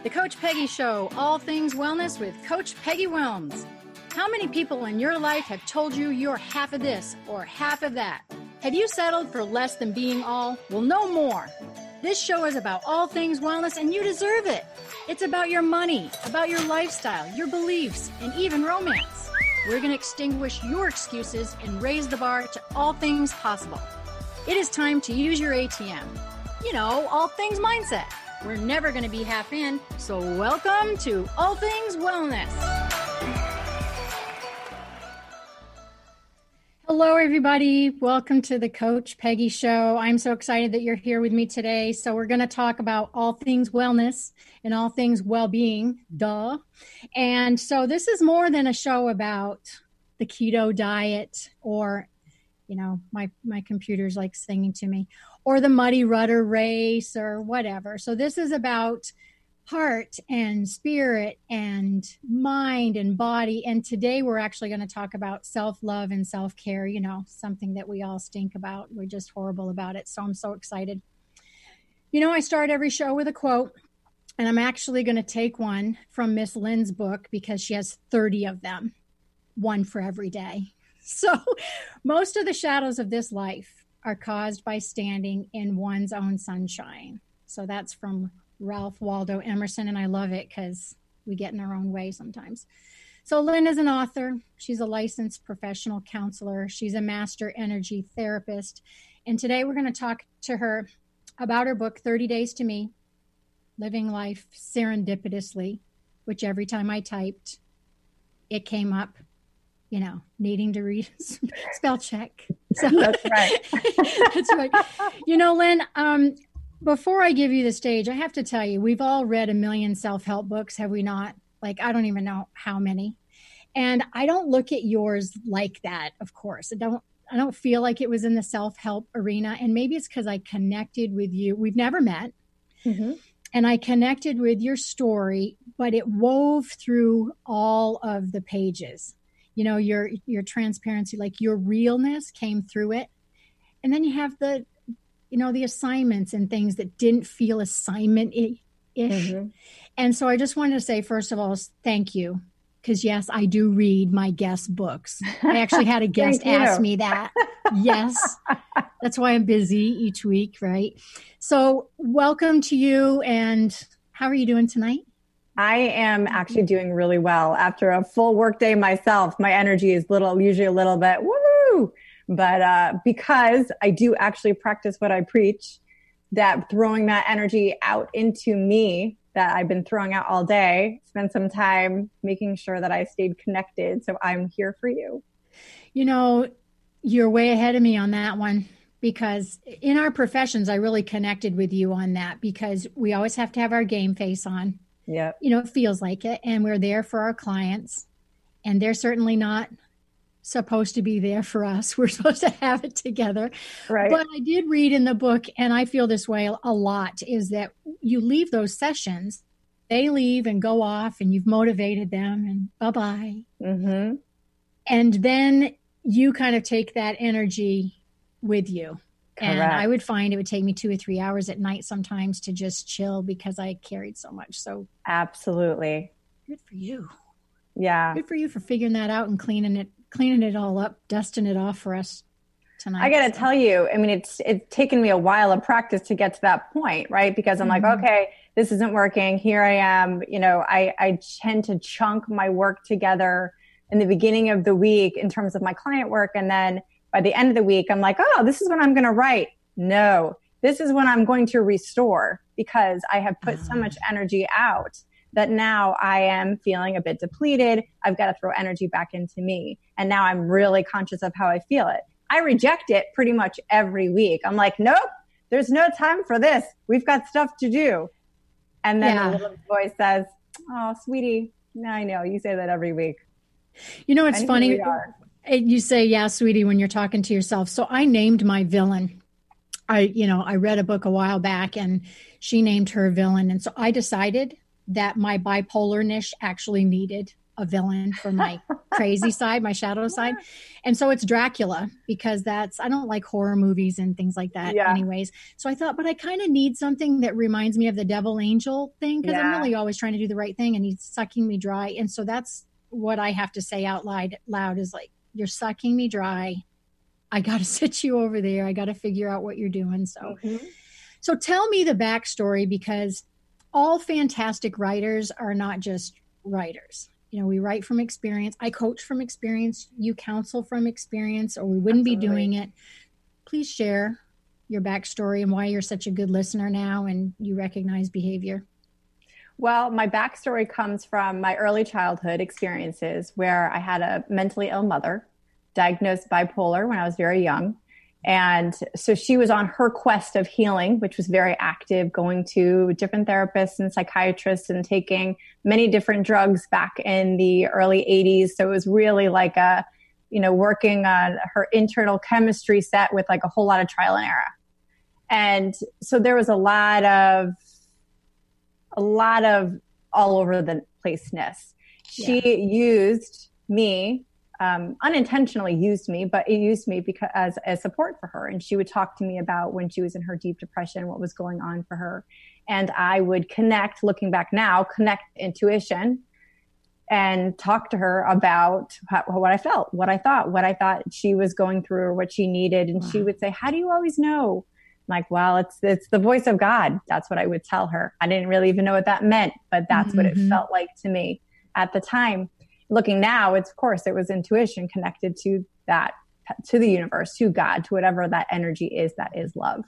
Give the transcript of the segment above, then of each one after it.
The Coach Peggy Show, all things wellness with Coach Peggy Wilms. How many people in your life have told you you're half of this or half of that? Have you settled for less than being all? Well, no more. This show is about all things wellness, and you deserve it. It's about your money, about your lifestyle, your beliefs, and even romance. We're going to extinguish your excuses and raise the bar to all things possible. It is time to use your ATM. You know, all things mindset. We're never going to be half in, so welcome to All Things Wellness. Hello, everybody. Welcome to the Coach Peggy Show. I'm so excited that you're here with me today. So we're going to talk about all things wellness and all things well-being, duh. And so this is more than a show about the keto diet or, you know, my computer's like singing to me, or the Muddy Rudder race or whatever. So this is about heart and spirit and mind and body. And today we're actually going to talk about self-love and self-care, you know, something that we all stink about. We're just horrible about it. So I'm so excited. You know, I start every show with a quote, and I'm actually going to take one from Miss Lynn's book because she has 30 of them, one for every day. So most of the shadows of this life are caused by standing in one's own sunshine. So that's from Ralph Waldo Emerson, and I love it because we get in our own way sometimes. So Lynn is an author. She's a licensed professional counselor. She's a master energy therapist. And today we're going to talk to her about her book, 30 Days to Me, Living Life Serendipitously, which every time I typed, it came up, you know, needing to read spell check. So, that's right. That's right. You know, Lynn, before I give you the stage, I have to tell you, we've all read a million self-help books, have we not? Like, I don't even know how many. And I don't look at yours like that, of course. I don't feel like it was in the self-help arena. And maybe it's because I connected with you. We've never met. Mm-hmm. And I connected with your story, but it wove through all of the pages. You know, your transparency, like your realness came through it. And then you have the, you know, the assignments and things that didn't feel assignment-ish. Mm-hmm. And so I just wanted to say, first of all, thank you. Because yes, I do read my guest books. I actually had a guest ask me that. Yes. That's why I'm busy each week, right? So welcome to you. And how are you doing tonight? I am actually doing really well. After a full workday myself, my energy is usually a little bit woo. But because I do actually practice what I preach, that throwing that energy out into me that I've been throwing out all day, spend some time making sure that I stayed connected. So I'm here for you. You know, you're way ahead of me on that one, because in our professions, I really connected with you on that, because we always have to have our game face on. Yeah. You know, it feels like it. And we're there for our clients. And they're certainly not supposed to be there for us. We're supposed to have it together. Right. But I did read in the book, and I feel this way a lot, is that you leave those sessions, they leave and go off, and you've motivated them, and bye-bye. Mm-hmm. And then you kind of take that energy with you. Correct. And I would find it would take me 2 or 3 hours at night sometimes to just chill because I carried so much. So absolutely. Good for you. Yeah. Good for you for figuring that out and cleaning it all up, dusting it off for us tonight. I got to tell you, I mean, it's taken me a while of practice to get to that point, right? Because I'm like, okay, this isn't working. Here I am. You know, I tend to chunk my work together in the beginning of the week in terms of my client work. And then by the end of the week, I'm like, oh, this is when I'm going to write. No, this is when I'm going to restore, because I have put so much energy out that now I am feeling a bit depleted. I've got to throw energy back into me. And now I'm really conscious of how I feel it. I reject it pretty much every week. I'm like, nope, there's no time for this. We've got stuff to do. And then the little voice says, oh, sweetie, I know you say that every week. You know, it's funny. You say, yeah, sweetie, when you're talking to yourself. So I named my villain. I read a book a while back, and she named her villain. And so I decided that my bipolarness actually needed a villain for my crazy side, my shadow side. And so it's Dracula, because I don't like horror movies and things like that anyways. So I thought, but I kind of need something that reminds me of the devil angel thing, because I'm really always trying to do the right thing and he's sucking me dry. And so that's what I have to say out loud is like, you're sucking me dry. I got to sit you over there. I got to figure out what you're doing. So tell me the backstory, because all fantastic writers are not just writers. You know, we write from experience. I coach from experience. You counsel from experience, or we wouldn't be doing it. Please share your backstory and why you're such a good listener now and you recognize behavior. Well, my backstory comes from my early childhood experiences where I had a mentally ill mother, diagnosed bipolar when I was very young. And so she was on her quest of healing, which was very active, going to different therapists and psychiatrists and taking many different drugs back in the early 80s. So it was really like working on her internal chemistry set with like a whole lot of trial and error. And so there was a lot of all over the placeness. She used me. Unintentionally used me, but it used me because as support for her. And she would talk to me about when she was in her deep depression, what was going on for her. And I would looking back now, connect intuition and talk to her about what I felt, what I thought she was going through or what she needed. And she would say, how do you always know? I'm like, well, it's the voice of God. That's what I would tell her. I didn't really even know what that meant, but that's what it felt like to me at the time. Looking now, it was intuition connected to that, to the universe, to God, to whatever that energy is, that is love.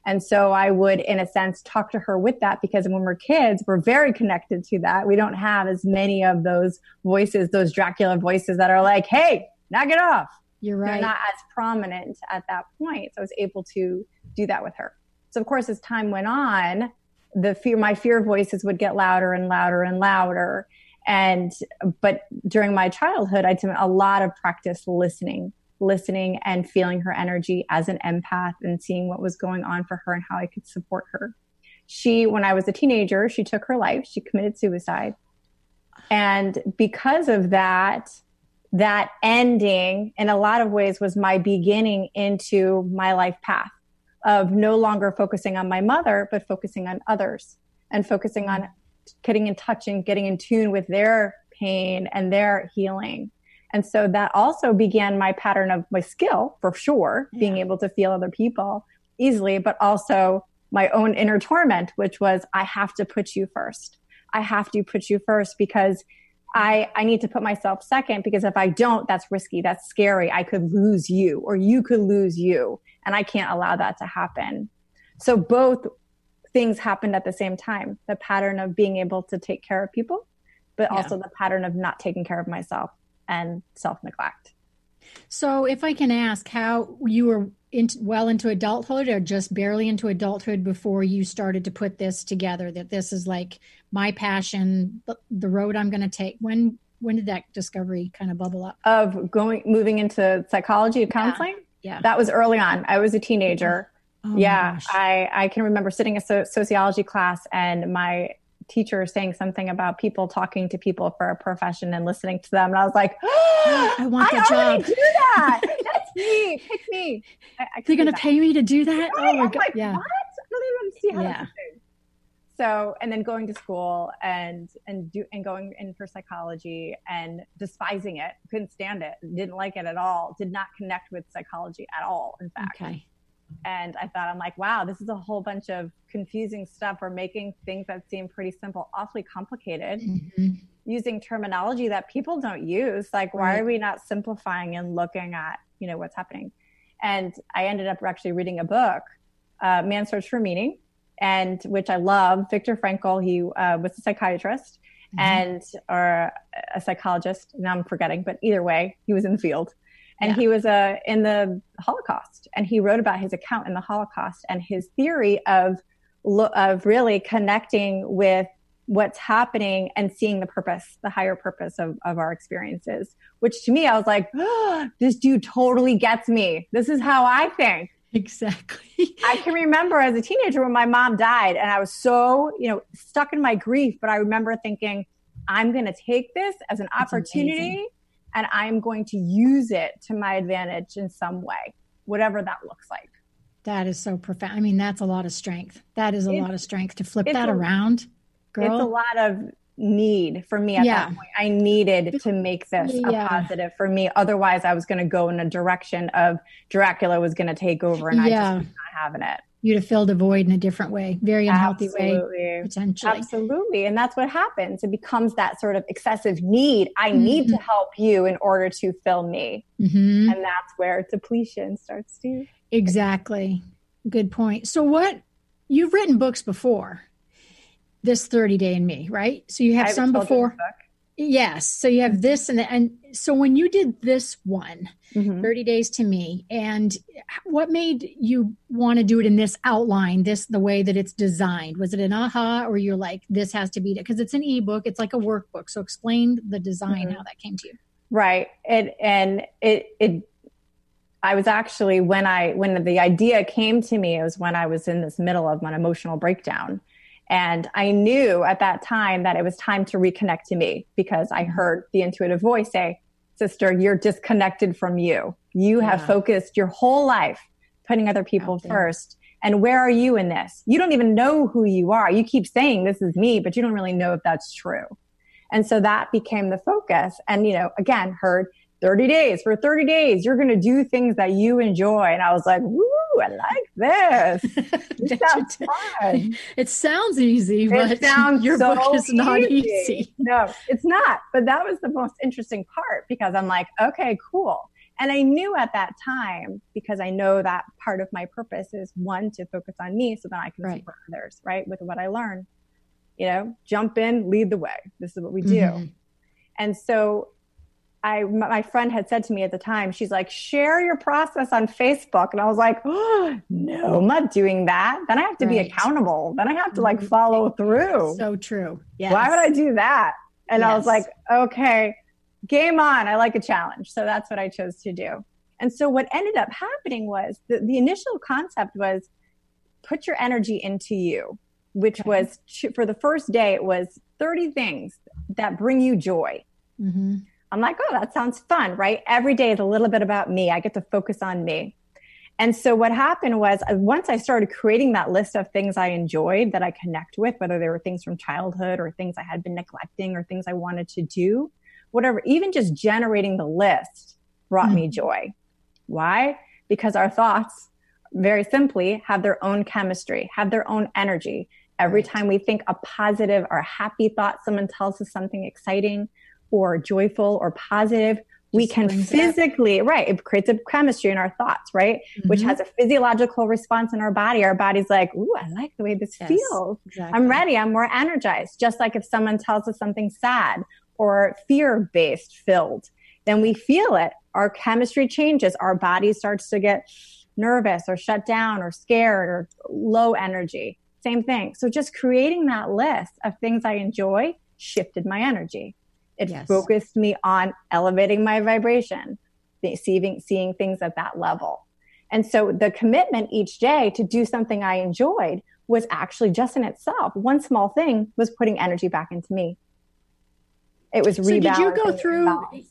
And so I would, in a sense, talk to her with that, because when we're kids, we're very connected to that. We don't have as many of those voices, those Dracula voices that are like, hey, knock it off. You're right. They're not as prominent at that point. So I was able to do that with her. So of course, as time went on, my fear voices would get louder and louder and louder. But during my childhood, I did a lot of practice listening and feeling her energy as an empath and seeing what was going on for her and how I could support her. When I was a teenager, she took her life. She committed suicide. And because of that ending in a lot of ways was my beginning into my life path of no longer focusing on my mother, but focusing on others and focusing on getting in touch and getting in tune with their pain and their healing. And so that also began my pattern of my skill, for sure, being able to feel other people easily, but also my own inner torment, which was, I have to put you first. I have to put you first because I need to put myself second, because if I don't, that's risky. That's scary. I could lose you, or you could lose you. And I can't allow that to happen. So both things happened at the same time. The pattern of being able to take care of people, but also the pattern of not taking care of myself and self-neglect. So if I can ask, how you were into adulthood, or just barely into adulthood before you started to put this together, that this is like my passion, the road I'm going to take? When did that discovery kind of bubble up? Of moving into psychology and counseling? Yeah. That was early on. I was a teenager. Oh yeah. I can remember sitting in a sociology class and my teacher saying something about people talking to people for a profession and listening to them. And I was like, I want that job. Do that. That's me. Pick me. They're going to pay me to do that? Right? Oh my I'm God. Like, what? I don't even see how that's a thing. So, and then going to school and going in for psychology and despising it. Couldn't stand it. Didn't like it at all. Did not connect with psychology at all, in fact. Okay. And I thought, I'm like, wow, this is a whole bunch of confusing stuff. We're making things that seem pretty simple, awfully complicated, using terminology that people don't use. Like, why are we not simplifying and looking at, what's happening? And I ended up actually reading a book, Man's Search for Meaning, and which I love. Viktor Frankl, he was a psychiatrist or a psychologist. Now I'm forgetting, but either way, he was in the field. And he was in the Holocaust, and he wrote about his account in the Holocaust and his theory of really connecting with what's happening and seeing the purpose, the higher purpose of our experiences, which to me, I was like, oh, this dude totally gets me. This is how I think. Exactly. I can remember as a teenager when my mom died and I was so, stuck in my grief, but I remember thinking, I'm going to take this as an opportunity and I'm going to use it to my advantage in some way, whatever that looks like. That is so profound. I mean, that's a lot of strength. That is a lot of strength to flip that around, girl. It's a lot of need for me at that point. I needed to make this a positive for me. Otherwise, I was going to go in a direction of Dracula was going to take over and I just was not having it. You'd have filled a void in a different way, very unhealthy way, potentially. Absolutely. And that's what happens. It becomes that sort of excessive need. I need to help you in order to fill me. And that's where depletion starts to. Exactly. Good point. So you've written books before, this 30 Day in Me, right? So you have some before. Yes. So you have this and so when you did this one, 30 Days to Me, and what made you want to do it in this outline, the way that it's designed? Was it an aha, or you're like, this has to be, because it's an ebook, it's like a workbook. So explain the design, how that came to you. Right. I was actually, when the idea came to me, it was when I was in this middle of an emotional breakdown. And I knew at that time that it was time to reconnect to me, because I heard the intuitive voice say, sister, you're disconnected from you. You have focused your whole life putting other people first. And where are you in this? You don't even know who you are. You keep saying this is me, but you don't really know if that's true. And so that became the focus. And, again, heard 30 days. For 30 days, you're going to do things that you enjoy. And I was like, woo, I like this. It sounds fun. It sounds easy, but your book is not easy. No, it's not. But that was the most interesting part, because I'm like, okay, cool. And I knew at that time, because I know that part of my purpose is, one, to focus on me so that I can support others, right? With what I learned, jump in, lead the way. This is what we do. And so my friend had said to me at the time, she's like, share your process on Facebook. And I was like, oh, no, I'm not doing that. Then I have to be accountable. Then I have to follow through. So true. Yes. Why would I do that? And I was like, okay, game on. I like a challenge. So that's what I chose to do. And so what ended up happening was the initial concept was put your energy into you, which was for the first day, it was 30 things that bring you joy. I'm like, oh, that sounds fun, right? Every day is a little bit about me. I get to focus on me. And so what happened was, once I started creating that list of things I enjoyed that I connect with, whether they were things from childhood or things I had been neglecting or things I wanted to do, whatever, even just generating the list brought me joy. Why? Because our thoughts, very simply, have their own chemistry, have their own energy. Every time we think a positive or a happy thought, someone tells us something exciting or joyful or positive, we can physically, it creates a chemistry in our thoughts, right? Which has a physiological response in our body. Our body's like, ooh, I like the way this feels. Exactly. I'm ready. I'm more energized. Just like if someone tells us something sad or fear-based filled, then we feel it. Our chemistry changes. Our body starts to get nervous or shut down or scared or low energy. Same thing. So just creating that list of things I enjoy shifted my energy. It focused me on elevating my vibration, seeing things at that level. And so the commitment each day to do something I enjoyed was actually just in itself. One small thing was putting energy back into me. It was rebalancing. So did you go through,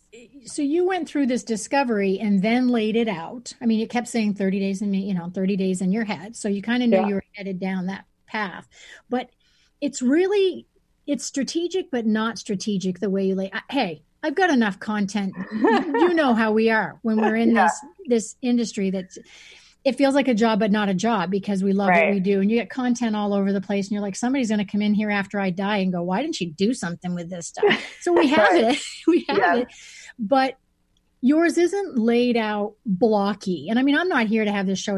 so you went through this discovery and then laid it out. I mean, it kept saying 30 days in me, 30 days in your head. So you kind of knew you were headed down that path, but it's strategic, but not strategic the way you lay. Hey, I've got enough content. You know how we are when we're in this industry that it feels like a job, but not a job, because we love what we do. And you get content all over the place and you're like, somebody's going to come in here after I die and go, why didn't you do something with this stuff? So we have it. We have it. But yours isn't laid out blocky. And I mean, I'm not here to have this show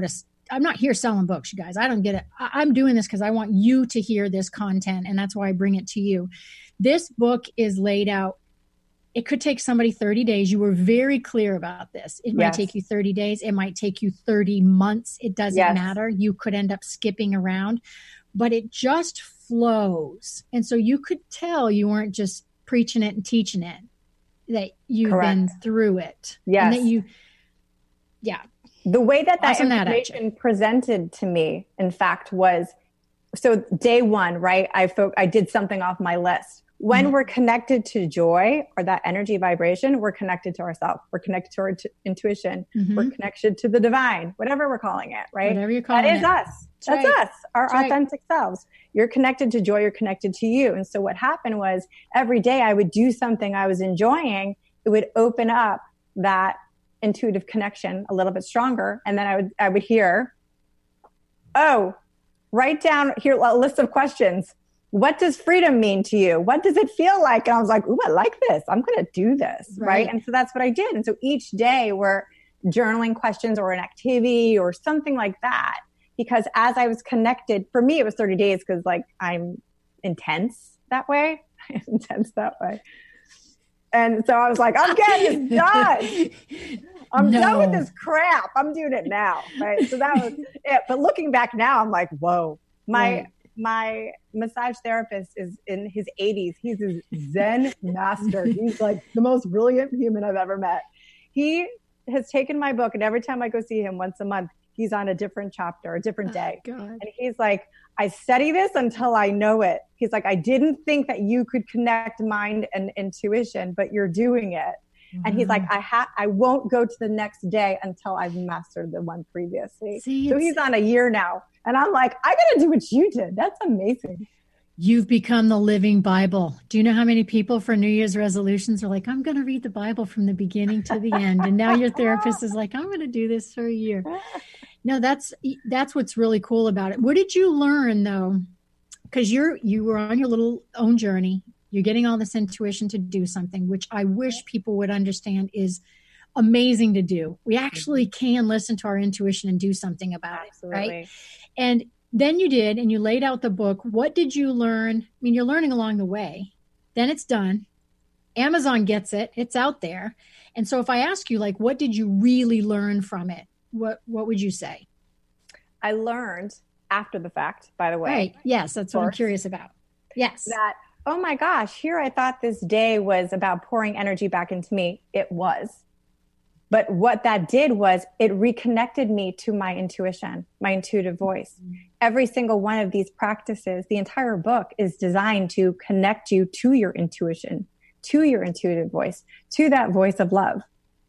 I'm not here selling books, you guys. I don't get it. I'm doing this because I want you to hear this content, and that's why I bring it to you. This book is laid out. It could take somebody 30 days. You were very clear about this. It might take you 30 days. It might take you 30 months. It doesn't matter. You could end up skipping around, but it just flows. And so you could tell you weren't just preaching it and teaching it, that you've been through it. Yes. And that the way that information presented to me, in fact, was, so day one, right? I did something off my list. When we're connected to joy or that energy vibration, we're connected to ourselves. We're connected to our intuition. We're connected to the divine, whatever we're calling it, right? Whatever you're calling it. That is us. That's us, our authentic selves. You're connected to joy. You're connected to you. And so what happened was every day I would do something I was enjoying. It would open up that intuitive connection a little bit stronger. And then I would hear, oh, write down here a list of questions. What does freedom mean to you? What does it feel like? And I was like, ooh, I like this. I'm going to do this. Right. And so that's what I did. And so each day we're journaling questions or an activity or something like that. Because as I was connected, for me, it was 30 days because like I'm intense that way. And so I was like, I'm getting this done. I'm done with this crap. I'm doing it now. Right. So that was it. But looking back now, I'm like, whoa, my massage therapist is in his 80s. He's a Zen master. He's like the most brilliant human I've ever met. He has taken my book, and every time I go see him once a month, he's on a different chapter, a different day. God. And he's like, I study this until I know it. He's like, I didn't think that you could connect mind and intuition, but you're doing it. And he's like, I won't go to the next day until I've mastered the one previously. So he's on a year now. And I'm like, I got to do what you did. That's amazing. You've become the living Bible. Do you know how many people for New Year's resolutions are like, I'm going to read the Bible from the beginning to the end. And now your therapist is like, I'm going to do this for a year. No, that's what's really cool about it. What did you learn though? Because you were on your little own journey. You're getting all this intuition to do something, which I wish people would understand is amazing to do. We actually can listen to our intuition and do something about it, right? And then you did, and you laid out the book. What did you learn? I mean, you're learning along the way. Then it's done. Amazon gets it. It's out there. And so if I ask you, like, what did you really learn from it? What would you say? I learned after the fact, by the way. Right. Yes, that's what I'm curious about. Yes. That, oh my gosh, here I thought this day was about pouring energy back into me. It was. But what that did was it reconnected me to my intuition, my intuitive voice. Every single one of these practices, the entire book is designed to connect you to your intuition, to your intuitive voice, to that voice of love.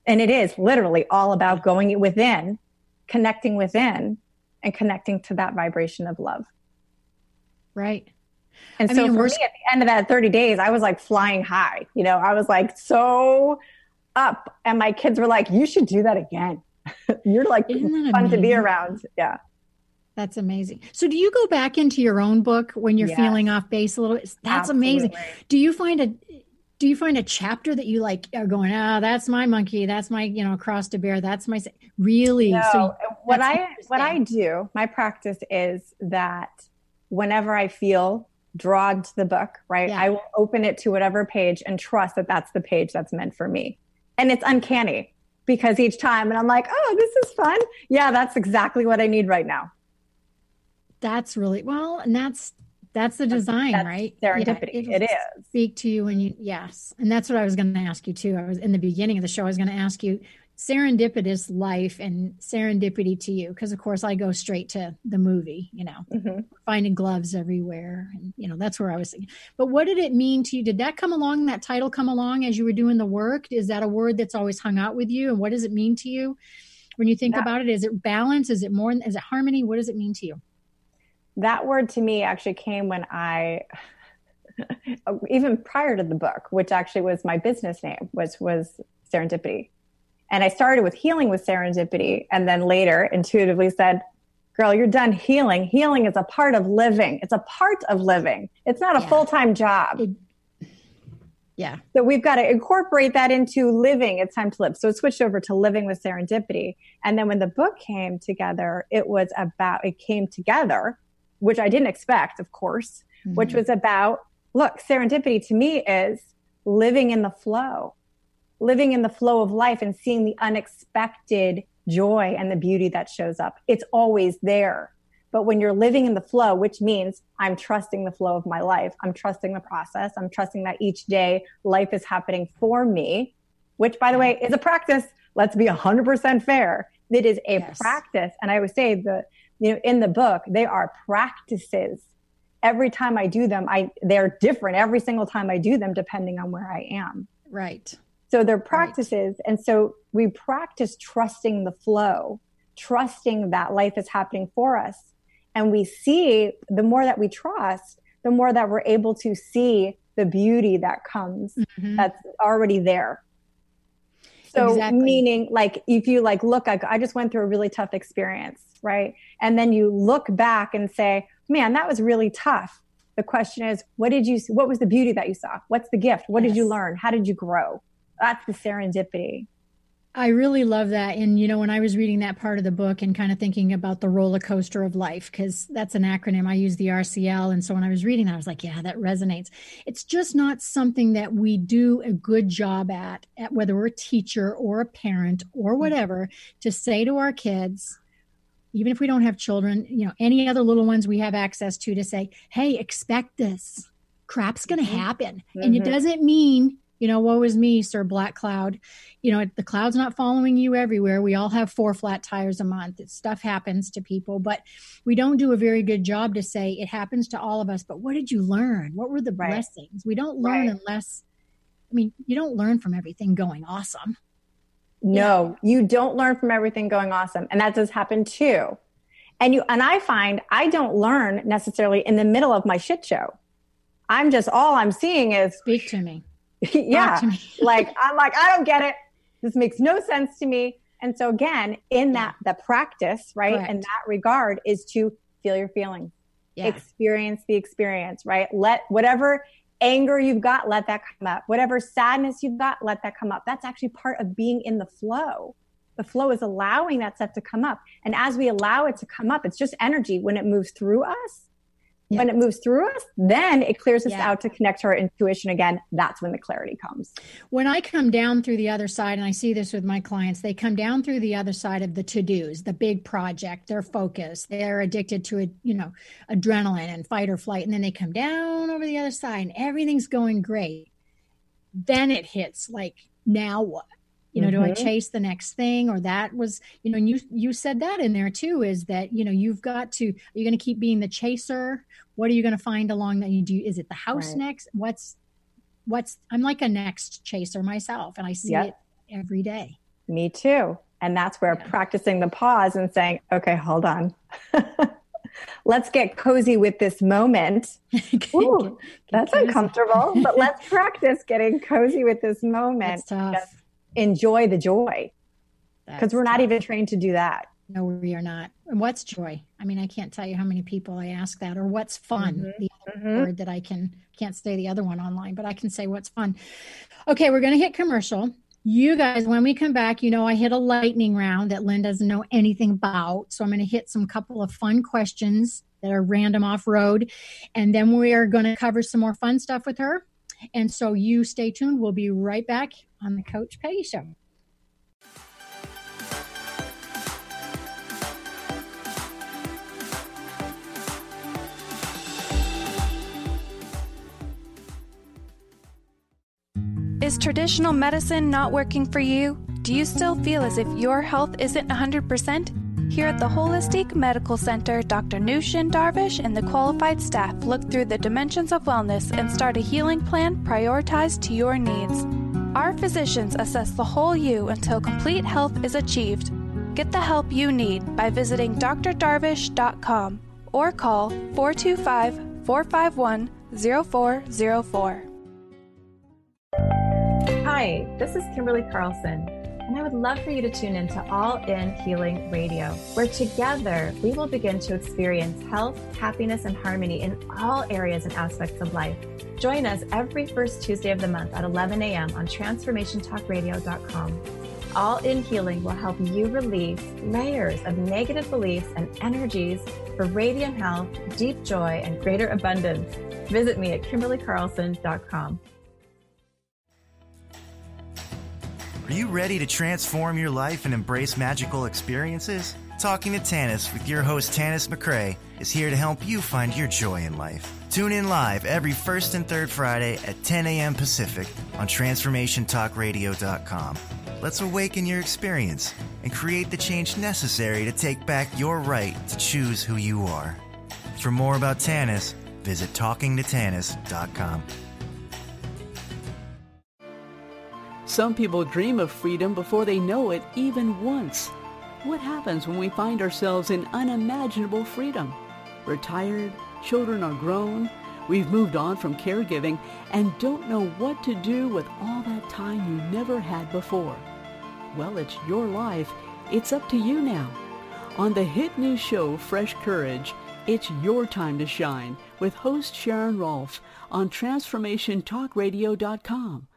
And it is literally all about going within, connecting and connecting to that vibration of love. Right. And so for me, at the end of that 30 days, I was like flying high. You know, I was like so up, and my kids were like, you should do that again. You're like fun to be around. Yeah. That's amazing. So do you go back into your own book when you're feeling off base a little bit? That's amazing. Do you find a chapter that you like are going, that's my monkey. That's my, cross to bear. That's my, really? No, so what I do, my practice is that whenever I feel drawn to the book, right, I will open it to whatever page and trust that that's the page that's meant for me. And it's uncanny because each time, and I'm like, oh, this is fun. Yeah, that's exactly what I need right now. That's really, well, and that's the design, right? Serendipity. It is. Speak to you and yes. And that's what I was going to ask you too. I was in the beginning of the show, I was going to ask you serendipitous life and serendipity to you. Cause of course I go straight to the movie, finding gloves everywhere. And, that's where I was thinking, but what did it mean to you? Did that title come along as you were doing the work? Is that a word that's always hung out with you? And what does it mean to you when you think about it? Is it balance? Is it more, is it harmony? What does it mean to you? That word to me actually came when even prior to the book, which actually was my business name, was Serendipity. And I started with healing with serendipity, and then later intuitively said, girl, you're done healing. Healing is a part of living. It's a part of living. It's not a full-time job. So we've got to incorporate that into living. It's time to live. So it switched over to living with serendipity. And then when the book came together, it came together, which I didn't expect, of course, which was about, look, serendipity to me is living in the flow of life and seeing the unexpected joy and the beauty that shows up. It's always there. But when you're living in the flow, which means I'm trusting the flow of my life, I'm trusting the process, I'm trusting that each day life is happening for me, which by the way is a practice. Let's be 100% fair. It is a practice. And I would say in the book, they are practices every time I do them, they're different every single time I do them, depending on where I am. Right. So they're practices. Right. And so we practice trusting the flow, trusting that life is happening for us. And we see, the more that we trust, the more that we're able to see the beauty that comes, that's already there. So meaning, like, if you like, look, I just went through a really tough experience, right? And then you look back and say, man, that was really tough. The question is, what was the beauty that you saw? What's the gift? What did you learn? How did you grow? That's the serendipity. I really love that. And, when I was reading that part of the book and kind of thinking about the roller coaster of life, because that's an acronym, I use the RCL. And so when I was reading that, I was like, yeah, that resonates. It's just not something that we do a good job at whether we're a teacher or a parent or whatever, to say to our kids, even if we don't have children, any other little ones we have access to say, hey, expect this. Crap's going to happen. And it doesn't mean, woe is me, Sir Black Cloud. The cloud's not following you everywhere. We all have 4 flat tires a month. Stuff happens to people, but we don't do a very good job to say it happens to all of us. But what did you learn? What were the blessings? We don't learn unless, you don't learn from everything going awesome. No, you don't learn from everything going awesome. And that does happen too. And I find I don't learn necessarily in the middle of my shit show. All I'm seeing is, speak to me. Yeah. Like, I'm like, I don't get it. This makes no sense to me. And so again, in the practice, right? Correct. In that regard is to feel your feelings, experience the experience, right? Let whatever anger you've got, let that come up. Whatever sadness you've got, let that come up. That's actually part of being in the flow. The flow is allowing that stuff to come up. And as we allow it to come up, it's just energy. When it moves through us, when it moves through us, then it clears us out to connect to our intuition again. That's when the clarity comes. When I come down through the other side, and I see this with my clients, they come down through the other side of the to-dos, the big project, they're focused, they're addicted to, adrenaline and fight or flight. And then they come down over the other side and everything's going great. Then it hits like, now what? Do I chase the next thing? Or that was, and you said that in there too, is that, you've got to, are you going to keep being the chaser? What are you going to find along that you do? Is it the house next? I'm like a next chaser myself, and I see it every day. Me too. And that's where practicing the pause and saying, okay, hold on. Let's get cozy with this moment. Ooh, that's cozy. Uncomfortable, but let's practice getting cozy with this moment. That's tough. Enjoy the joy, because we're not even trained to do that. No, we are not. And what's joy? I can't tell you how many people I ask that. Or what's fun? The other word that I can't say the other one online, but I can say what's fun. Okay, we're going to hit commercial. You guys, when we come back, I hit a lightning round that Lynn doesn't know anything about. So I'm going to hit some couple of fun questions that are random off-road. And then we are going to cover some more fun stuff with her. And so you stay tuned. We'll be right back on the Coach Peggy Show. Is traditional medicine not working for you? Do you still feel as if your health isn't 100%? Here at the Holistic Medical Center, Dr. Nushin Darvish and the qualified staff look through the dimensions of wellness and start a healing plan prioritized to your needs. Our physicians assess the whole you until complete health is achieved. Get the help you need by visiting drdarvish.com or call 425-451-0404. Hi, this is Kimberly Carlson, and I would love for you to tune into All In Healing Radio, where together we will begin to experience health, happiness, and harmony in all areas and aspects of life. Join us every first Tuesday of the month at 11 a.m. on transformationtalkradio.com. All In Healing will help you release layers of negative beliefs and energies for radiant health, deep joy, and greater abundance. Visit me at KimberlyCarlson.com. Are you ready to transform your life and embrace magical experiences? Talking to Tanis with your host Tanis McCrae is here to help you find your joy in life. Tune in live every first and third Friday at 10 a.m. Pacific on TransformationTalkRadio.com. Let's awaken your experience and create the change necessary to take back your right to choose who you are. For more about Tanis, visit talkingtotanis.com. Some people dream of freedom before they know it even once. What happens when we find ourselves in unimaginable freedom? We're tired, children are grown, we've moved on from caregiving, and don't know what to do with all that time you never had before. Well, it's your life. It's up to you now. On the hit new show, Fresh Courage, it's your time to shine with host Sharon Rolfe on TransformationTalkRadio.com.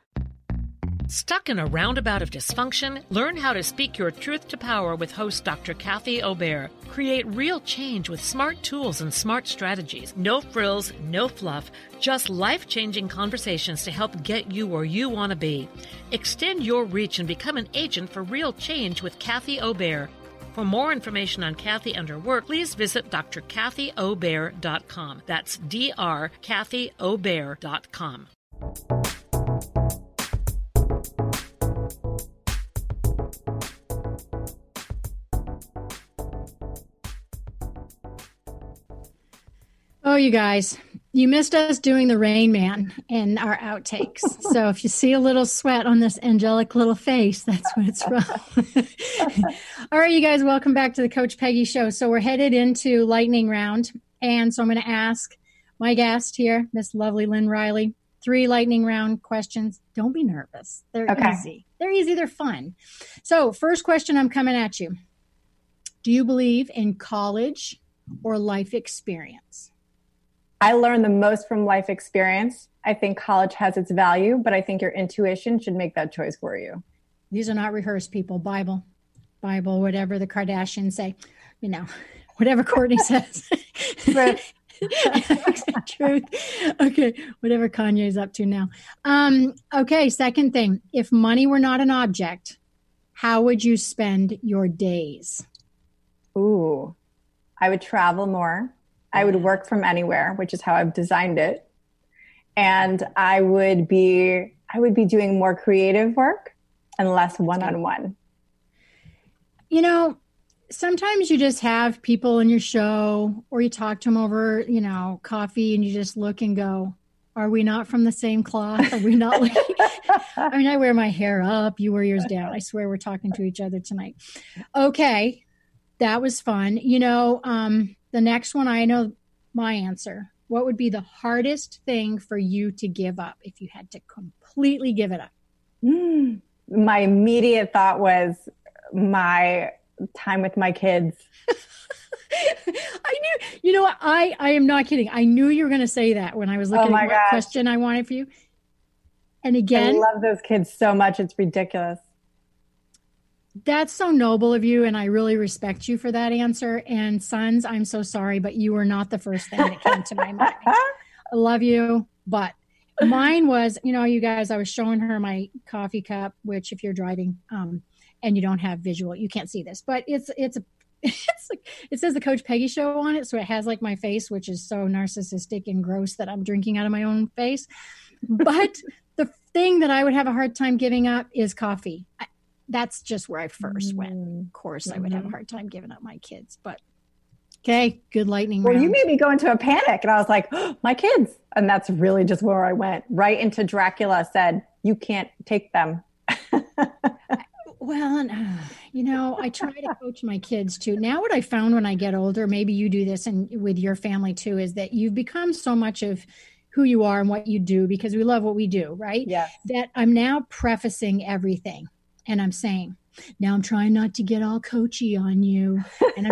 Stuck in a roundabout of dysfunction? Learn how to speak your truth to power with host Dr. Kathy Aubert. Create real change with smart tools and smart strategies. No frills, no fluff, just life-changing conversations to help get you where you want to be. Extend your reach and become an agent for real change with Kathy Aubert. For more information on Kathy and her work, please visit drkathyaubert.com. That's drkathyaubert.com. Oh, you guys, you missed us doing the Rain Man in our outtakes. So if you see a little sweat on this angelic little face, that's what it's from. All right, you guys, welcome back to the Coach Peggy Show. So we're headed into lightning round. And so I'm going to ask my guest here, Miss lovely Lynn Reilly, 3 lightning round questions. Don't be nervous. They're easy. They're easy. They're fun. So first question, I'm coming at you. Do you believe in college or life experience? I learned the most from life experience. I think college has its value, but I think your intuition should make that choice for you. These are not rehearsed, people. Bible, whatever the Kardashians say, whatever Courtney says. Truth. Okay, whatever Kanye's up to now. Okay, second thing. If money were not an object, how would you spend your days? Ooh, I would travel more. I would work from anywhere, which is how I've designed it. And I would be doing more creative work and less one-on-one. Sometimes you just have people in your show or you talk to them over, coffee, and you just look and go, are we not from the same cloth? Are we not like, I wear my hair up, you wear yours down. I swear we're talking to each other tonight. Okay. That was fun. The next one, I know my answer. What would be the hardest thing for you to give up if you had to completely give it up? My immediate thought was my time with my kids. I knew, I am not kidding. I knew you were going to say that when I was looking at what question I wanted for you. And again, I love those kids so much. It's ridiculous. That's so noble of you, and I really respect you for that answer. And sons, I'm so sorry, but you were not the first thing that came to my mind. I love you, but mine was, you guys, I was showing her my coffee cup, which if you're driving and you don't have visual, you can't see this, but it's like, it says the Coach Peggy Show on it, so it has like my face, which is so narcissistic and gross that I'm drinking out of my own face. But the thing that I would have a hard time giving up is coffee. That's just where I first went. Of course, I would have a hard time giving up my kids, but okay, good lightning round. Well, you made me go into a panic, and I was like, oh, my kids. And that's really just where I went. Right into Dracula said, you can't take them. Well, I try to coach my kids too. Now what I found when I get older, maybe you do this and with your family too, is that you've become so much of who you are and what you do because we love what we do, right? Yeah. That I'm now prefacing everything. And I'm saying, now I'm trying not to get all coachy on you. And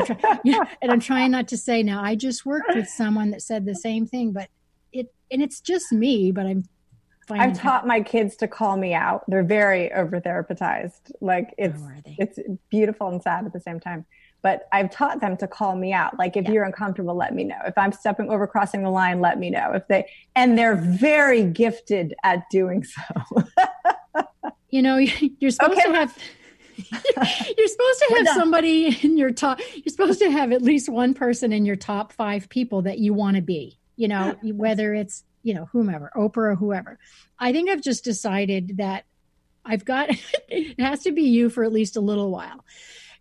I'm trying not to say, now I just worked with someone that said the same thing, but it's just me, but I've taught my kids to call me out. They're very over therapized. Like it's beautiful and sad at the same time. But I've taught them to call me out. Like if you're uncomfortable, let me know. If I'm stepping over, crossing the line, let me know. And they're very gifted at doing so. You're supposed to have somebody in your top. You're supposed to have at least one person in your top 5 people that you want to be, whether it's, whomever, Oprah or whoever. I think I've just decided that it has to be you for at least a little while,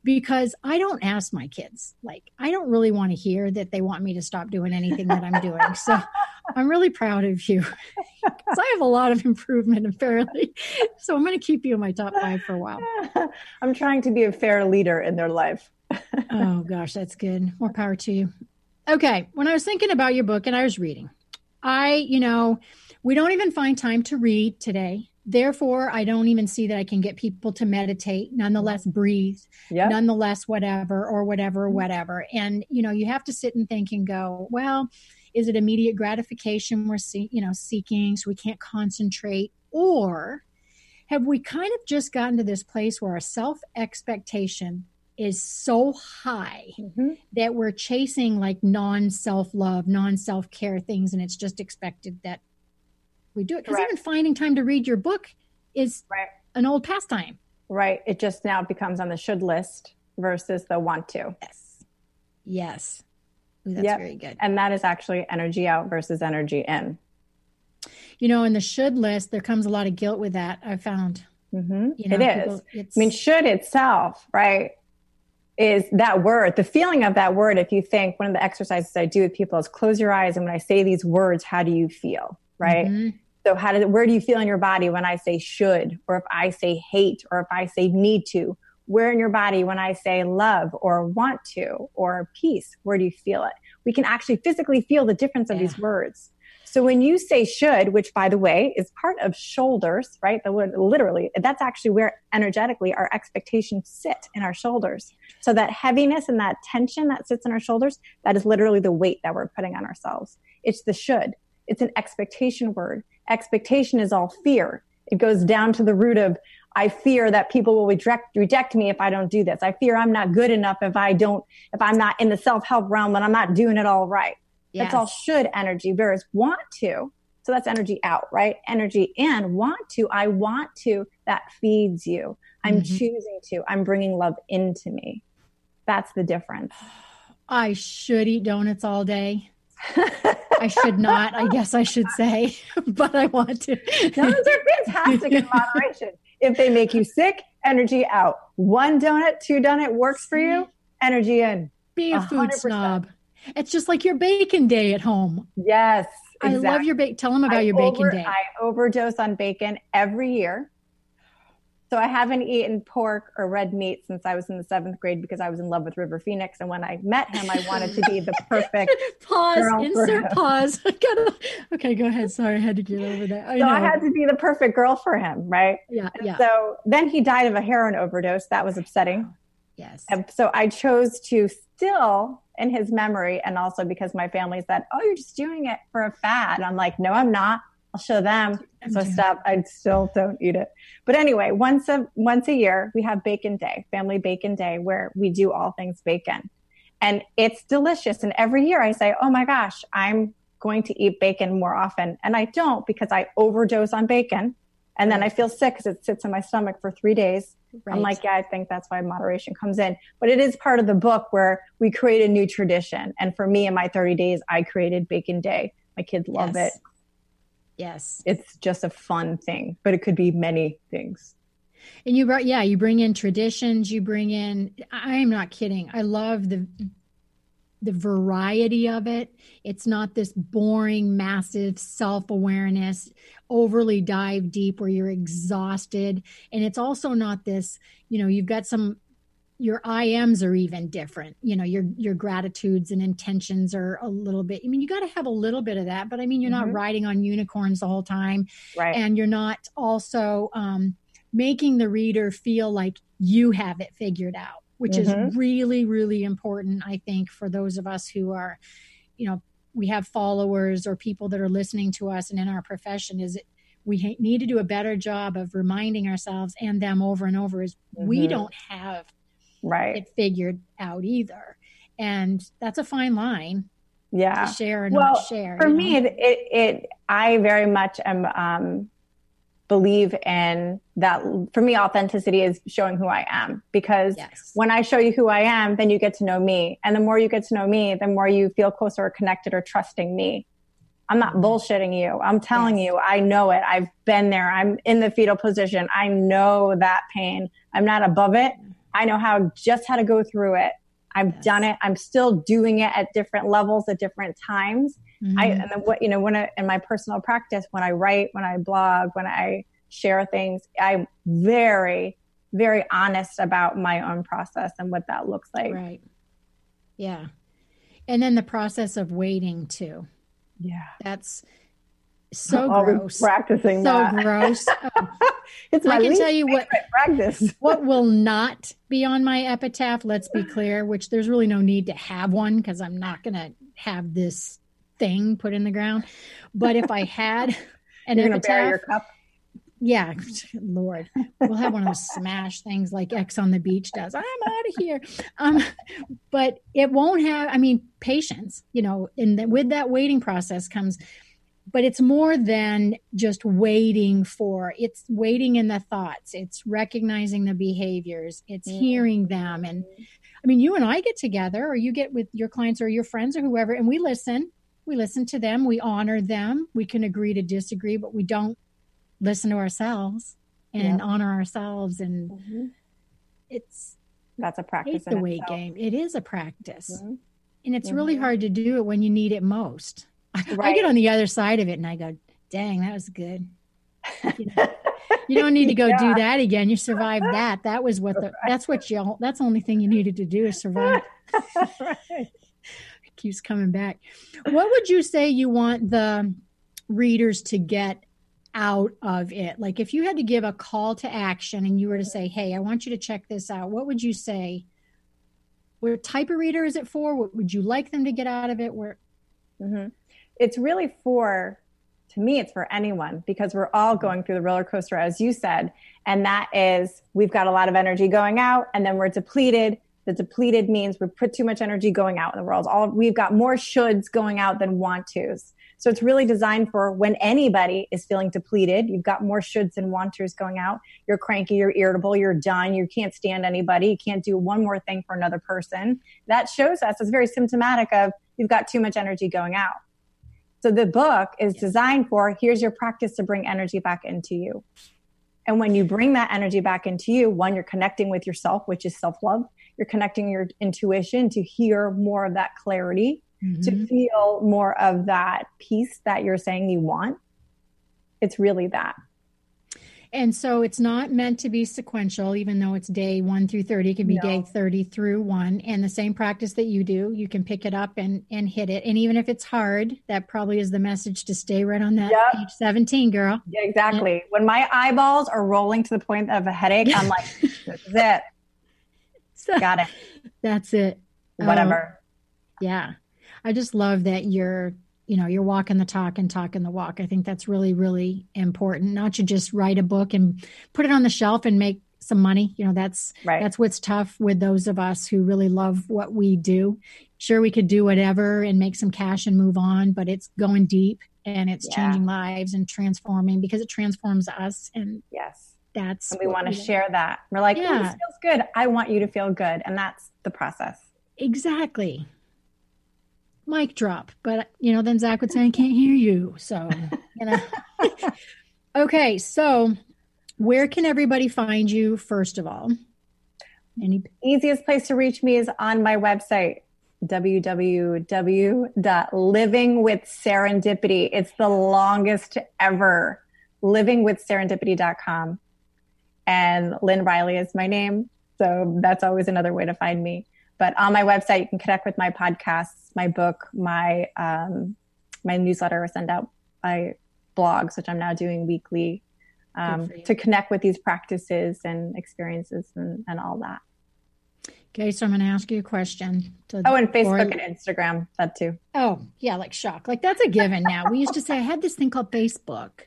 because I don't ask my kids. Like, I don't really want to hear that they want me to stop doing anything that I'm doing. So I'm really proud of you because I have a lot of improvement apparently. So I'm going to keep you in my top 5 for a while. I'm trying to be a fair leader in their life. Oh gosh, that's good. More power to you. Okay. When I was thinking about your book and I was reading, we don't even find time to read today. Therefore, I don't even see that I can get people to meditate, nonetheless breathe, nonetheless whatever. And, you have to sit and think and go, well, is it immediate gratification we're seeking so we can't concentrate? Or have we kind of just gotten to this place where our self-expectation is so high that we're chasing like non-self-love, non-self-care things, and it's just expected that we do it? Because even finding time to read your book is an old pastime. Right. It just now becomes on the should list versus the want to. Yes. Ooh, that's very good. And that is actually energy out versus energy in. In the should list, there comes a lot of guilt with that, I've found. It is. Should itself, right, is that word, the feeling of that word. If you think, one of the exercises I do with people is close your eyes. And when I say these words, how do you feel? Right. So where do you feel in your body when I say should, or if I say hate, or if I say need to? Where in your body when I say love or want to or peace, where do you feel it? We can actually physically feel the difference of these words. So when you say should, which by the way is part of shoulders, right? The word literally, that's actually where energetically our expectations sit in our shoulders. So that heaviness and that tension that sits in our shoulders, that is literally the weight that we're putting on ourselves. It's the should. It's an expectation word. Expectation is all fear. It goes down to the root of, I fear that people will reject me if I don't do this. I fear I'm not good enough if I'm not in the self-help realm and I'm not doing it all right. Yes. It's all should energy, whereas want to. So that's energy out, right? Energy in, want to, I want to, that feeds you. I'm choosing to, I'm bringing love into me. That's the difference. I should eat donuts all day. I should not, I guess I should say, but I want to. Donuts are fantastic in moderation. If they make you sick, energy out. 1 donut, 2 donut works for you, energy in. Be a food 100%. Snob. It's just like your bacon day at home. Yes, exactly. I love your bacon. Tell them about your bacon day. I overdose on bacon every year. So I haven't eaten pork or red meat since I was in the 7th grade because I was in love with River Phoenix. And when I met him, I wanted to be the perfect pause. Okay, go ahead. Sorry, I had to get over that. I had to be the perfect girl for him, right? Yeah. So then he died of a heroin overdose. That was upsetting. Yes. And so I chose to still, in his memory, and also because my family said, oh, you're just doing it for a fad. I'm like, no, I'm not. I'll show them. So I still don't eat it. But anyway, once a year, we have bacon day, family bacon day, where we do all things bacon. And it's delicious. And every year I say, oh my gosh, I'm going to eat bacon more often. And I don't, because I overdose on bacon. And then I feel sick because it sits in my stomach for 3 days. Right. I'm like, yeah, I think that's why moderation comes in. But it is part of the book where we create a new tradition. And for me, in my 30 days, I created Bacon Day. My kids love it. Yes. It's just a fun thing, but it could be many things. And you bring in traditions, I'm not kidding. I love the variety of it. It's not this boring, massive self-awareness, overly dive deep where you're exhausted. And it's also not this, you've got your I ams are even different. Your gratitudes and intentions are a little bit, you got to have a little bit of that, but you're not riding on unicorns the whole time. Right. And you're not also making the reader feel like you have it figured out, which is really, really important, I think, for those of us who are, we have followers or people that are listening to us and in our profession, we need to do a better job of reminding ourselves and them over and over is we don't have it figured out either. And that's a fine line to share or not share. For me, I very much am believe in that. For me, authenticity is showing who I am, because when I show you who I am, then you get to know me. And the more you get to know me, the more you feel closer or connected or trusting me. I'm not bullshitting you. I'm telling you, I know it. I've been there. I'm in the fetal position. I know that pain. I'm not above it. I know how to go through it. I've done it. I'm still doing it at different levels at different times. Mm-hmm. And then what, in my personal practice, when I write, when I blog, when I share things, I'm very, very honest about my own process and what that looks like. Right. Yeah. And then the process of waiting too. Yeah. That's so always gross. Practicing so that. Gross. It's my I can tell you what practice. What will not be on my epitaph, let's be clear, which there's really no need to have one because I'm not going to have this thing put in the ground. But if I had an You're epitaph, bury your cup. Yeah, Lord, we'll have one of those smash things like X on the Beach does. I'm out of here. But it won't have, patience, with that waiting process comes, but it's more than just waiting it's waiting in the thoughts. It's recognizing the behaviors. It's hearing them. And you and I get together, or you get with your clients or your friends or whoever, and we listen to them. We honor them. We can agree to disagree, but we don't listen to ourselves and honor ourselves. And that's a practice. It's the wait game. It is a practice. Mm-hmm. And it's really hard to do it when you need it most. Right. I get on the other side of it and I go, dang, that was good. You don't need to go do that again. You survived that. That was that's the only thing you needed to do is survive. Right. It keeps coming back. What would you say you want the readers to get out of it? Like if you had to give a call to action and you were to say, hey, I want you to check this out, what would you say? What type of reader is it for? What would you like them to get out of it? It's really to me, it's for anyone, because we're all going through the roller coaster, as you said. And that is, we've got a lot of energy going out and then we're depleted. The depleted means we put too much energy going out in the world. We've got more shoulds going out than want tos. So it's really designed for when anybody is feeling depleted. You've got more shoulds and wanters going out. You're cranky, you're irritable, you're done. You can't stand anybody. You can't do one more thing for another person. That shows us, it's very symptomatic of you've got too much energy going out. So the book is designed for, here's your practice to bring energy back into you. And when you bring that energy back into you, one, you're connecting with yourself, which is self-love. You're connecting your intuition to hear more of that clarity, to feel more of that peace that you're saying you want. It's really that. And so it's not meant to be sequential, even though it's day 1 through 30. It can be day 30 through 1. And the same practice that you do, you can pick it up and hit it. And even if it's hard, that probably is the message to stay right on that page 17, girl. Yeah, exactly. Yeah. When my eyeballs are rolling to the point of a headache, I'm like, this is it. Got it. That's it. Whatever. Yeah. I just love that you're walking the talk and talking the walk. I think that's really, really important. Not to just write a book and put it on the shelf and make some money. That's what's tough with those of us who really love what we do. Sure, we could do whatever and make some cash and move on, but it's going deep and it's changing lives and transforming, because it transforms us. And and we want to share that. We're like, this feels good. I want you to feel good. And that's the process. Exactly. Mic drop. But, then Zach would say, I can't hear you. So, Okay. So where can everybody find you, first of all? Easiest place to reach me is on my website, www.livingwithserendipity. It's the longest ever. livingwithserendipity.com. And Lynn Reilly is my name. So that's always another way to find me. But on my website, you can connect with my podcasts, my book, my newsletter, or send out my blogs, which I'm now doing weekly, to connect with these practices and experiences and all that. Okay, so I'm going to ask you a question. And Facebook and Instagram, that too. Oh, yeah, like shock. Like that's a given now. We used to say, I had this thing called Facebook.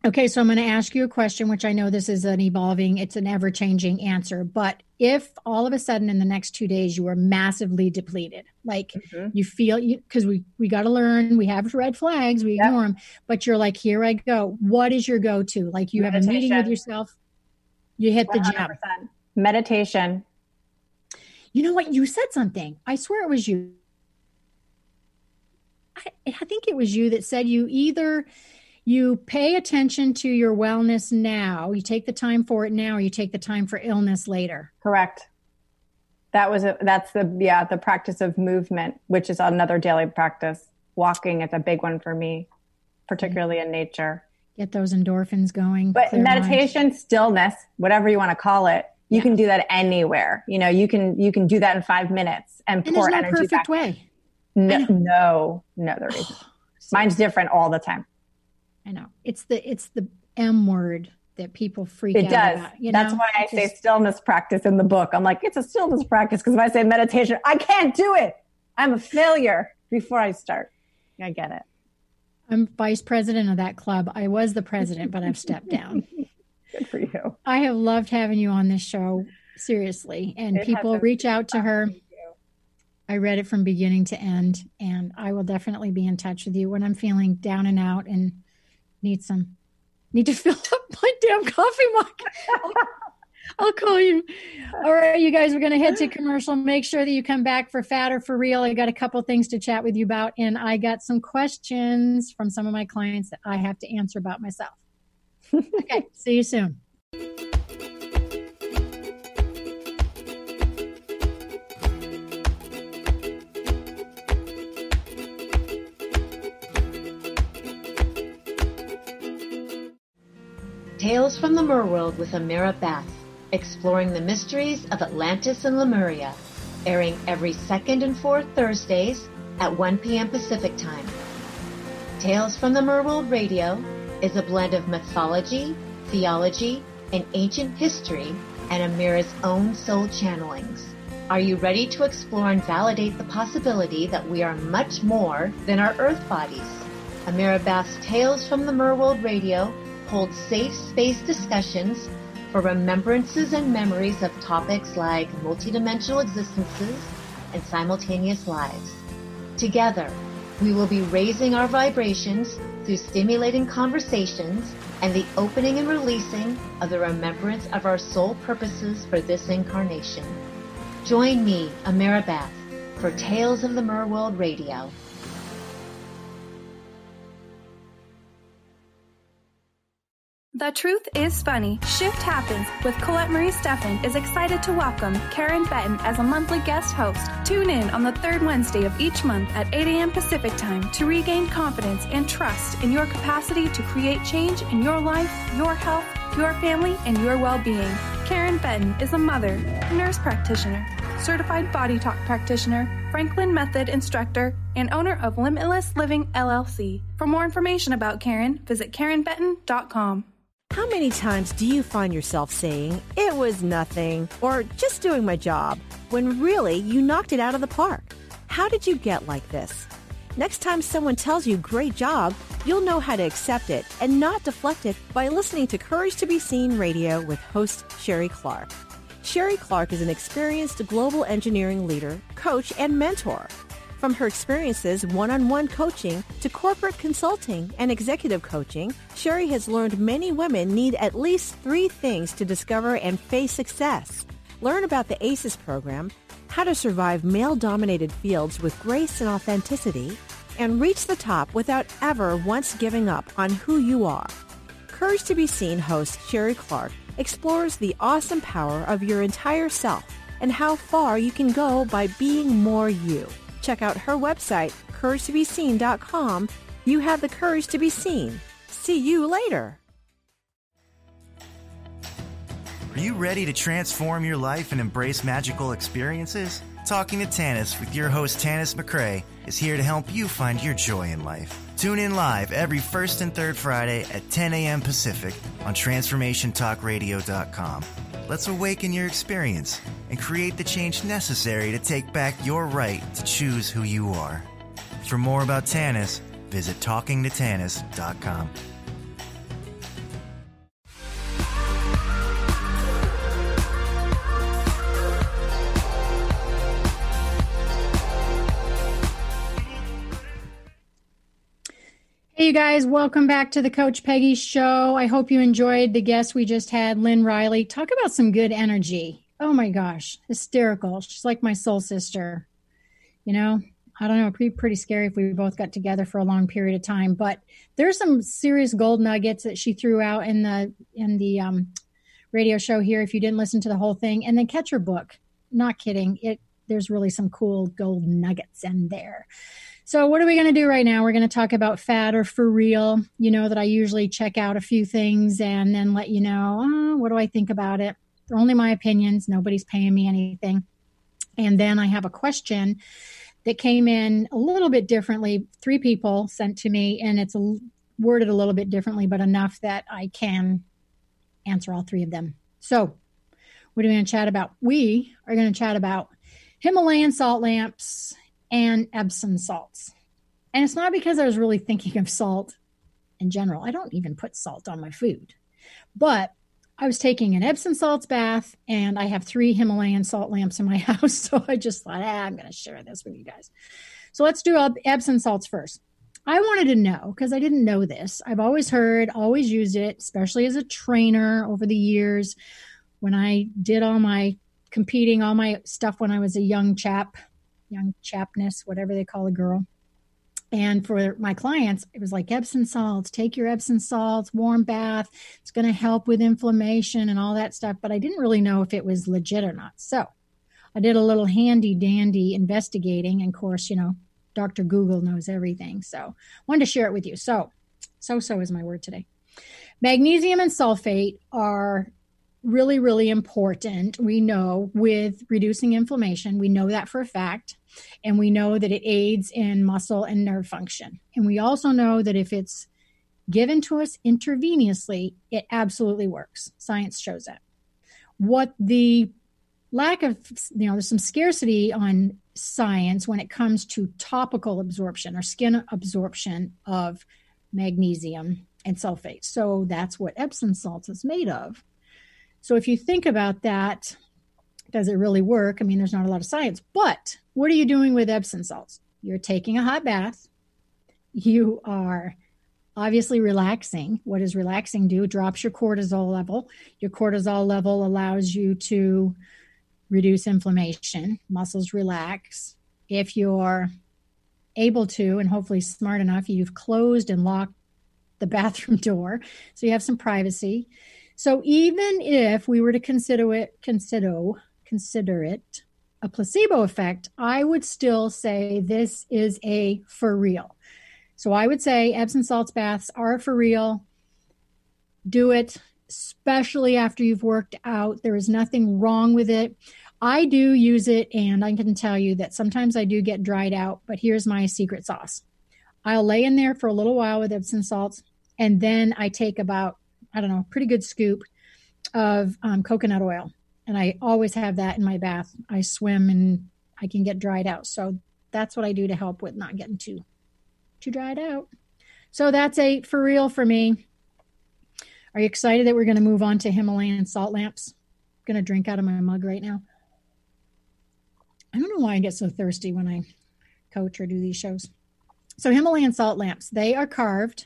Okay, so I'm going to ask you a question, which I know this is it's an ever-changing answer. But if all of a sudden in the next 2 days you are massively depleted, like you feel, because we got to learn, we have red flags, we ignore them, but you're like, here I go. What is your go-to? Like you have a meeting with yourself, you hit the gym. Meditation. You know what? You said something. I swear it was you. I think it was you that said you pay attention to your wellness now, you take the time for it now, or you take the time for illness later. Correct. That's the practice of movement, which is another daily practice. Walking is a big one for me, particularly in nature. Get those endorphins going. But meditation, stillness, whatever you want to call it, you can do that anywhere. You can do that in 5 minutes and pour energy perfect back. Way. No, there isn't. Mine's different all the time. I know. It's the M word that people freak out about. That's why I say stillness practice in the book. I'm like, it's a stillness practice, because if I say meditation, I can't do it. I'm a failure before I start. I get it. I'm vice president of that club. I was the president, but I've stepped down. Good for you. I have loved having you on this show, seriously. And people reach out to her. I read it from beginning to end, and I will definitely be in touch with you when I'm feeling down and out and need to fill up my damn coffee mug. I'll call you. All right, you guys, we're going to head to commercial. Make sure that you come back for Fat or For Real. I got a couple things to chat with you about, and I got some questions from some of my clients that I have to answer about myself. Okay, see you soon. Tales from the Merworld with Amira Bath, exploring the mysteries of Atlantis and Lemuria, airing every second and fourth Thursdays at 1 p.m. Pacific Time. Tales from the Merworld Radio is a blend of mythology, theology, and ancient history, and Amira's own soul channelings. Are you ready to explore and validate the possibility that we are much more than our earth bodies? Amira Bath's Tales from the Merworld Radio holds safe space discussions for remembrances and memories of topics like multidimensional existences and simultaneous lives. Together, we will be raising our vibrations through stimulating conversations and the opening and releasing of the remembrance of our soul purposes for this incarnation. Join me, Amira Bath, for Tales of the Merworld Radio. The Truth is Funny. Shift Happens with Colette Marie Steffen is excited to welcome Karen Benton as a monthly guest host. Tune in on the third Wednesday of each month at 8 a.m. Pacific Time to regain confidence and trust in your capacity to create change in your life, your health, your family, and your well-being. Karen Benton is a mother, nurse practitioner, certified body talk practitioner, Franklin Method instructor, and owner of Limitless Living LLC. For more information about Karen, visit KarenBenton.com. How many times do you find yourself saying, "It was nothing," or "just doing my job," when really you knocked it out of the park? How did you get like this? Next time someone tells you "great job," you'll know how to accept it and not deflect it by listening to Courage to Be Seen Radio with host Sherry Clark. Sherry Clark is an experienced global engineering leader, coach, and mentor. From her experiences one-on-one coaching to corporate consulting and executive coaching, Sherry has learned many women need at least 3 things to discover and face success. Learn about the ACES program, how to survive male-dominated fields with grace and authenticity, and reach the top without ever once giving up on who you are. Courage to Be Seen host Sherry Clark explores the awesome power of your entire self and how far you can go by being more you. Check out her website, CourageToBeSeen.com. You have the courage to be seen. See you later. Are you ready to transform your life and embrace magical experiences? Talking to Tanis with your host Tanis McCrae is here to help you find your joy in life. Tune in live every first and third Friday at 10 a.m. Pacific on TransformationTalkRadio.com. Let's awaken your experience and create the change necessary to take back your right to choose who you are. For more about Tanis, visit TalkingToTanis.com. Hey, you guys, welcome back to the Coach Peggy Show. I hope you enjoyed the guest we just had, Lynn Reilly. Talk about some good energy. Oh my gosh, hysterical. She's like my soul sister. You know, I don't know, it'd be pretty scary if we both got together for a long period of time, but there's some serious gold nuggets that she threw out in the radio show here if you didn't listen to the whole thing. And then catch her book. not kidding. There's really some cool gold nuggets in there. So what are we going to do right now? We're going to talk about fat or for real. You know that I usually check out a few things and then let you know, what do I think about it? They're only my opinions. Nobody's paying me anything. And then I have a question that came in a little bit differently. 3 people sent to me, and it's worded a little bit differently, but enough that I can answer all 3 of them. So what are we going to chat about? We are going to chat about Himalayan salt lamps and Epsom salts. And it's not because I was really thinking of salt in general. I don't even put salt on my food. But I was taking an Epsom salts bath, and I have 3 Himalayan salt lamps in my house. So I just thought, I'm going to share this with you guys. So let's do Epsom salts first. I wanted to know, because I didn't know this. I've always heard, always used it, especially as a trainer over the years when I did all my competing, all my stuff when I was a young chapness, whatever they call a girl. And for my clients, it was like Epsom salts, take your Epsom salts, warm bath. It's going to help with inflammation and all that stuff. But I didn't really know if it was legit or not. So I did a little handy dandy investigating. And of course, Dr. Google knows everything. So I wanted to share it with you. So is my word today. Magnesium and sulfate are really, really important. We know with reducing inflammation, we know that for a fact. And we know that it aids in muscle and nerve function. And we also know that if it's given to us intravenously, it absolutely works. Science shows that. What the lack of, there's some scarcity on science when it comes to topical absorption or skin absorption of magnesium and sulfate. So that's what Epsom salts is made of. So if you think about that, does it really work? I mean, there's not a lot of science, but what are you doing with Epsom salts? You're taking a hot bath. You are obviously relaxing. What does relaxing do? It drops your cortisol level. Your cortisol level allows you to reduce inflammation. Muscles relax. If you're able to, and hopefully smart enough, you've closed and locked the bathroom door, so you have some privacy. So even if we were to consider it a placebo effect, I would still say this is a for real. So I would say Epsom salts baths are for real. Do it, especially after you've worked out. There is nothing wrong with it. I do use it, and I can tell you that sometimes I do get dried out, but here's my secret sauce. I'll lay in there for a little while with Epsom salts, and then I take about, pretty good scoop of coconut oil. And I always have that in my bath. I swim and I can get dried out. So that's what I do to help with not getting too dried out. So that's a for real for me. Are you excited that we're going to move on to Himalayan salt lamps? I'm going to drink out of my mug right now. I don't know why I get so thirsty when I coach or do these shows. So Himalayan salt lamps, they are carved.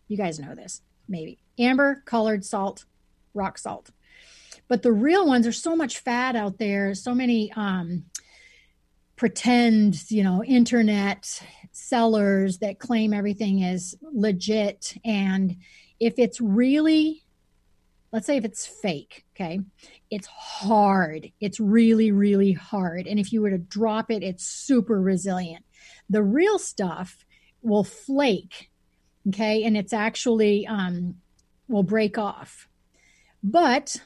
You guys know this, maybe. Amber colored salt, rock salt. But the real ones, there's so much fat out there, so many pretend, internet sellers that claim everything is legit. And if it's really, let's say if it's fake, okay, it's hard. It's really, really hard. And if you were to drop it, it's super resilient. The real stuff will flake, okay, and it's actually will break off. But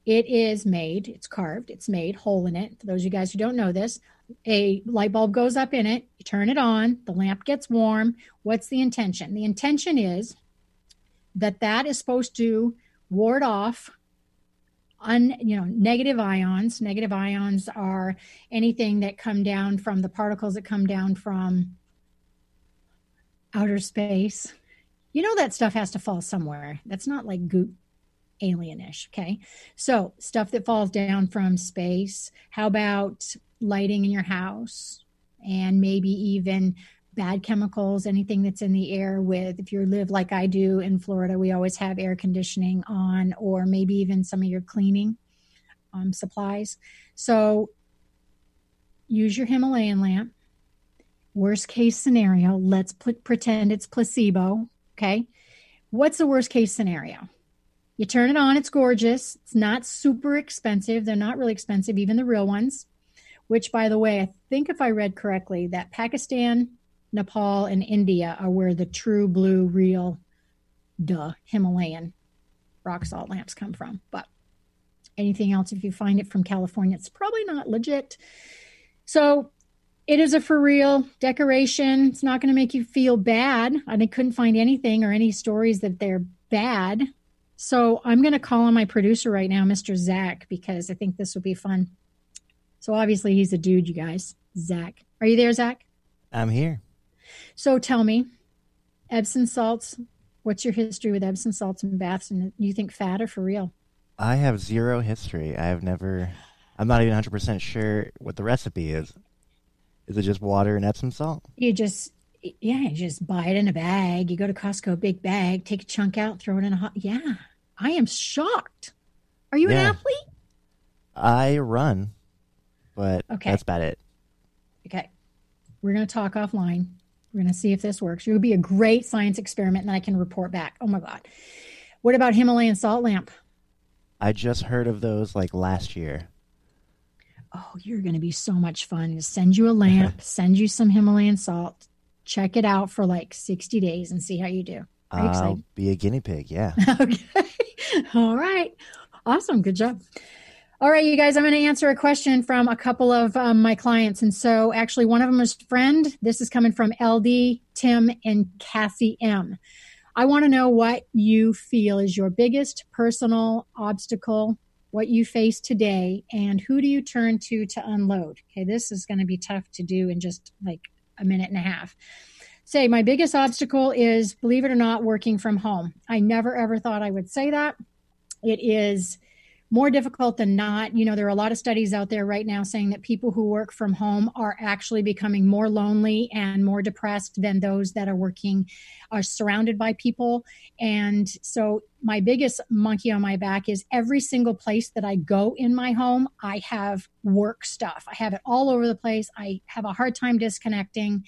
it is made, it's carved, it's made, hole in it. For those of you guys who don't know this, a light bulb goes up in it, you turn it on, the lamp gets warm. What's the intention? The intention is that is supposed to ward off negative ions. Negative ions are anything that come down from the particles that come down from outer space. That stuff has to fall somewhere. That's not like goop, alienish, okay? So stuff that falls down from space. How about lighting in your house? And maybe even bad chemicals, anything that's in the air with, if you live like I do in Florida, we always have air conditioning on, or maybe even some of your cleaning supplies. So use your Himalayan lamp. Worst case scenario, let's pretend it's placebo, okay? What's the worst case scenario? You turn it on. It's gorgeous. It's not super expensive. They're not really expensive, even the real ones, which, by the way, I think if I read correctly, that Pakistan, Nepal, and India are where the true blue, real, Himalayan rock salt lamps come from. But anything else, if you find it from California, it's probably not legit. So it is a for real decoration. It's not going to make you feel bad. I couldn't find anything or any stories that they're bad. So I'm going to call on my producer right now, Mr. Zach, because I think this will be fun. So obviously he's a dude, you guys. Zach. Are you there, Zach? I'm here. So tell me, Epsom salts, what's your history with Epsom salts and baths? And you think fat or for real? I have zero history. I'm not even 100% sure what the recipe is. Is it just water and Epsom salt? You just buy it in a bag. You go to Costco, big bag, take a chunk out, throw it in a hot. Yeah. I am shocked. Are you an athlete? I run, but that's about it. Okay. We're going to talk offline. We're going to see if this works. It would be a great science experiment, and then I can report back. Oh, my God. What about Himalayan salt lamp? I just heard of those like last year. Oh, you're going to be so much fun. Just send you a lamp, send you some Himalayan salt, check it out for like 60 days and see how you do. I'll be a guinea pig, yeah. Okay. All right. Awesome. Good job. All right, you guys, I'm going to answer a question from a couple of my clients. And so actually one of them is friend. This is coming from LD, Tim, and Cassie M. I want to know what you feel is your biggest personal obstacle, what you face today, and who do you turn to unload? Okay, this is going to be tough to do in just like a minute and a half. Say, my biggest obstacle is, believe it or not, working from home. I never, ever thought I would say that. It is more difficult than not. You know, there are a lot of studies out there right now saying that people who work from home are actually becoming more lonely and more depressed than those that are surrounded by people. And so my biggest monkey on my back is every single place that I go in my home, I have work stuff. I have it all over the place. I have a hard time disconnecting.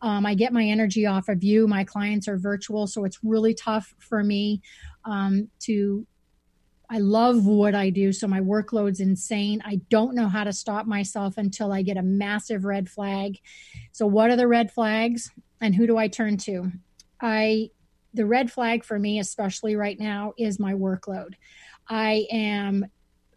I get my energy off of you. My clients are virtual, so it's really tough for me I love what I do, so my workload's insane. I don't know how to stop myself until I get a massive red flag. So what are the red flags and who do I turn to? The red flag for me, especially right now, is my workload. I am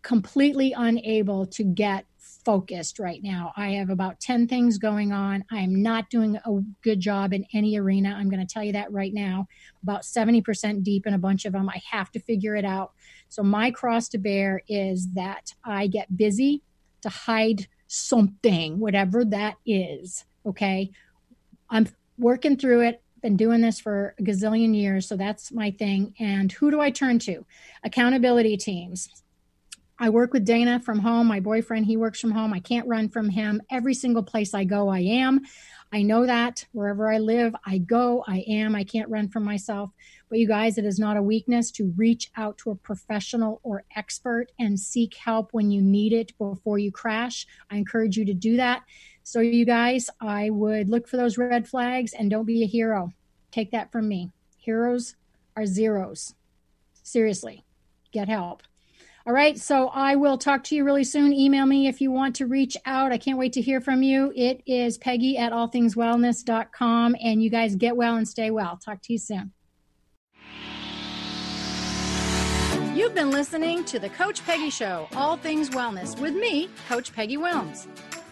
completely unable to get focused right now. I have about 10 things going on. I am not doing a good job in any arena. I'm going to tell you that right now. About 70% deep in a bunch of them. I have to figure it out. So my cross to bear is that I get busy to hide something, whatever that is. Okay. I'm working through it. Been doing this for a gazillion years. So that's my thing. And who do I turn to? Accountability teams. I work with Dana from home. My boyfriend, he works from home. I can't run from him. Every single place I go, I am. I know that wherever I live, I go, I am. I can't run from myself. But you guys, it is not a weakness to reach out to a professional or expert and seek help when you need it before you crash. I encourage you to do that. So you guys, I would look for those red flags and don't be a hero. Take that from me. Heroes are zeros. Seriously, get help. All right, so I will talk to you really soon. Email me if you want to reach out. I can't wait to hear from you. It is Peggy@allthingswellness.com, and you guys get well and stay well. Talk to you soon. You've been listening to the Coach Peggy Show, All Things Wellness, with me, Coach Peggy Wilms.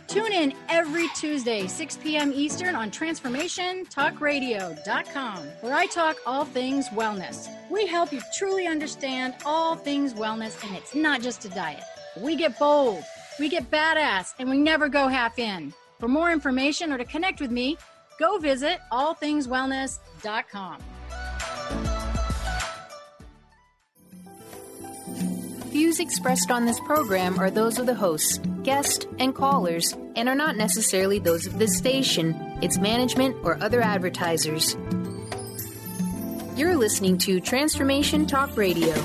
Tune in every Tuesday, 6 p.m. Eastern on TransformationTalkRadio.com, where I talk all things wellness. We help you truly understand all things wellness, and it's not just a diet. We get bold, we get badass, and we never go half in. For more information or to connect with me, go visit allthingswellness.com. Views expressed on this program are those of the hosts, guests, and callers, and are not necessarily those of this station, its management, or other advertisers. You're listening to Transformation Talk Radio.